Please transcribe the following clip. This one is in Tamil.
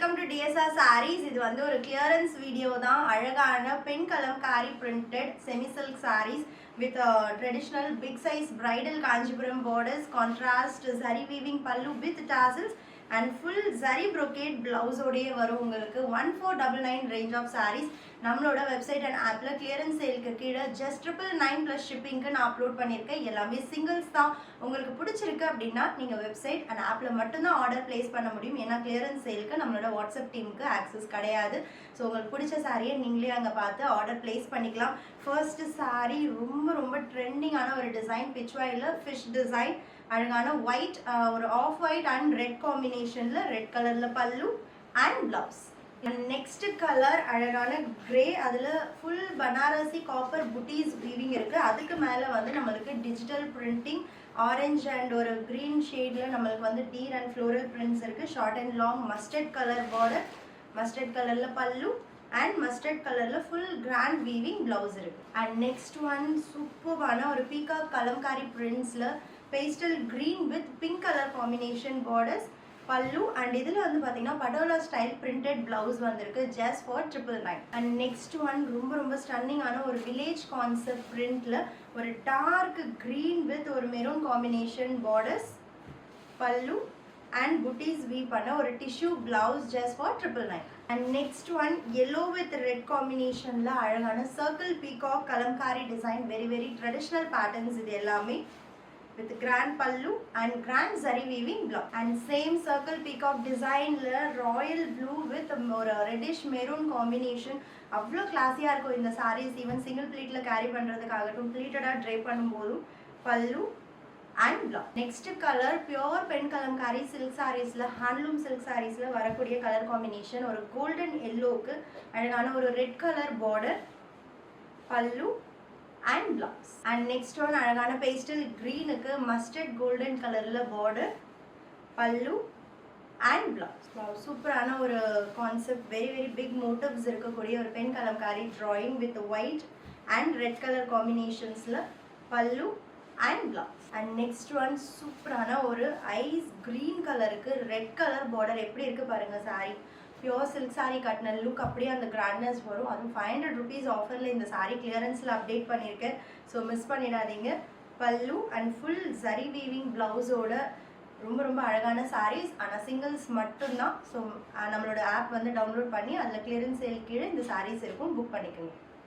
Welcome to DSR sarees. இது வந்து ஒரு clearance வீடியோ தான். அழகான பெண் Kalamkari printed semi silk sarees with a traditional big size bridal Kanchipuram borders, contrast zari weaving pallu with tassels and full zari brocade blouse ஓடியே வரும். உங்களுக்கு 1499 range of sarees நம்மளோட வெப்சைட் அண்ட் ஆப்ல கிளியரன்ஸ் சேலுக்கு கீழே just 999 plus ஷிப்பிங்க்கு நான் அப்லோட் பண்ணியிருக்கேன். எல்லாமே சிங்கிள்ஸ் தான். உங்களுக்கு பிடிச்சிருக்கு அப்படின்னா நீங்கள் வெப்சைட் அண்ட் ஆப்பில் மட்டும்தான் ஆர்டர் பிளேஸ் பண்ண முடியும். ஏன்னா கிளியரன்ஸ் சேலுக்கு நம்மளோட வாட்ஸ்அப் டீமுக்கு ஆக்சஸ் கிடையாது. ஸோ உங்களுக்கு பிடிச்ச சாரியை நீங்களே அங்கே பார்த்து ஆர்டர் பிளேஸ் பண்ணிக்கலாம். ஃபர்ஸ்ட் சாரீ ரொம்ப ட்ரெண்டிங்கான ஒரு டிசைன், பிச்வாயில் ஃபிஷ் டிசைன், அழகான ஒயிட், ஒரு ஆஃப் ஒயிட் அண்ட் ரெட் காம்பினேஷனில், ரெட் கலரில் பல்லு அண்ட் பிளவுஸ். நெக்ஸ்ட் கலர் அழகான கிரே, அதில் ஃபுல் பனாரசி காப்பர் புட்டீஸ் வீவிங் இருக்குது. அதுக்கு மேலே வந்து நம்மளுக்கு டிஜிட்டல் பிரிண்டிங், ஆரஞ்ச் அண்ட் ஒரு க்ரீன் ஷேடில் நம்மளுக்கு வந்து டீர் அண்ட் ஃப்ளோரல் பிரிண்ட்ஸ் இருக்குது. Short and long mustard colour border, mustard கலரில் பல்லு அண்ட் மஸ்டர்ட் கலரில் ஃபுல் கிராண்ட் வீவிங் ப்ளவுஸ் இருக்குது. அண்ட் நெக்ஸ்ட் ஒன் சூப்பரான ஒரு பீகாக் கலம்காரி பிரிண்ட்ஸில் pastel green with pink colour combination borders, pallu and இதில் வந்து பார்த்தீங்கன்னா படோலா ஸ்டைல் பிரிண்டட் பிளவுஸ் வந்திருக்கு just for 999. And next one ரொம்ப ஸ்டன்னிங்கான ஒரு வில்லேஜ் கான்செப்ட் பிரிண்ட்ல ஒரு டார்க் க்ரீன் வித் ஒரு maroon combination borders, pallu and புட்டீஸ் வீவ் பண்ண ஒரு tissue blouse just for 999. And next one yellow with red காம்பினேஷனில் அழகான circle peacock Kalamkari design, very traditional patterns இது எல்லாமே, with grand pallu and grand zari weaving blouse and same circle peacock design la royal blue with ஒரு reddish maroon combination. அவ்வளோ கிளாஸியாக இருக்கும் இந்த sarees. ஈவன் சிங்கிள் ப்ளீட்டில் கேரி பண்ணுறதுக்காகட்டும், ப்ளீட்டடாக ட்ரை பண்ணும்போதும் pallu and blouse. Next colour pure pen Kalamkari silk சாரீஸில், ஹேண்ட்லூம் சில்க் சாரீஸில் வரக்கூடிய கலர் காம்பினேஷன், ஒரு கோல்டன் எல்லோவுக்கு அழகான ஒரு red colour border, pallu and blouse. And next one அழகான பேஸ்டல் க்ரீனுக்கு மஸ்டர்ட் கோல்டன் கலரில் பார்டர், பல்லு அண்ட் பிளவுஸ். சூப்பரான ஒரு கான்செப்ட், வெரி பிக் மோட்டிவ்ஸ் இருக்கக்கூடிய ஒரு pen Kalamkari drawing with white and red colour காம்பினேஷன்ஸில், பல்லு and blouse. And next one சூப்பரான ஒரு ஐஸ் க்ரீன் கலருக்கு ரெட் கலர் பார்டர். எப்படி இருக்குது பாருங்கள் சாரீ. பியோர் சில்க் சாரீ கட்டின லுக் அப்படியே அந்த கிராண்ட்னஸ் வரும். அதுவும் 500 rupees ஆஃபரில் இந்த சாரீ கிளியரன்ஸில் அப்டேட் பண்ணியிருக்கேன். ஸோ மிஸ் பண்ணிடாதீங்க. பல்லு அண்ட் ஃபுல் ஜரி வீவிங் ப்ளவுஸோட ரொம்ப அழகான சாரீஸ். ஆனால் சிங்கிள்ஸ் மட்டும்தான். ஸோ நம்மளோட ஆப் வந்து டவுன்லோட் பண்ணி அதில் கிளியரன்ஸ் சேல் கீழே இந்த சாரீஸ் இருக்கும், புக் பண்ணிக்கோங்க.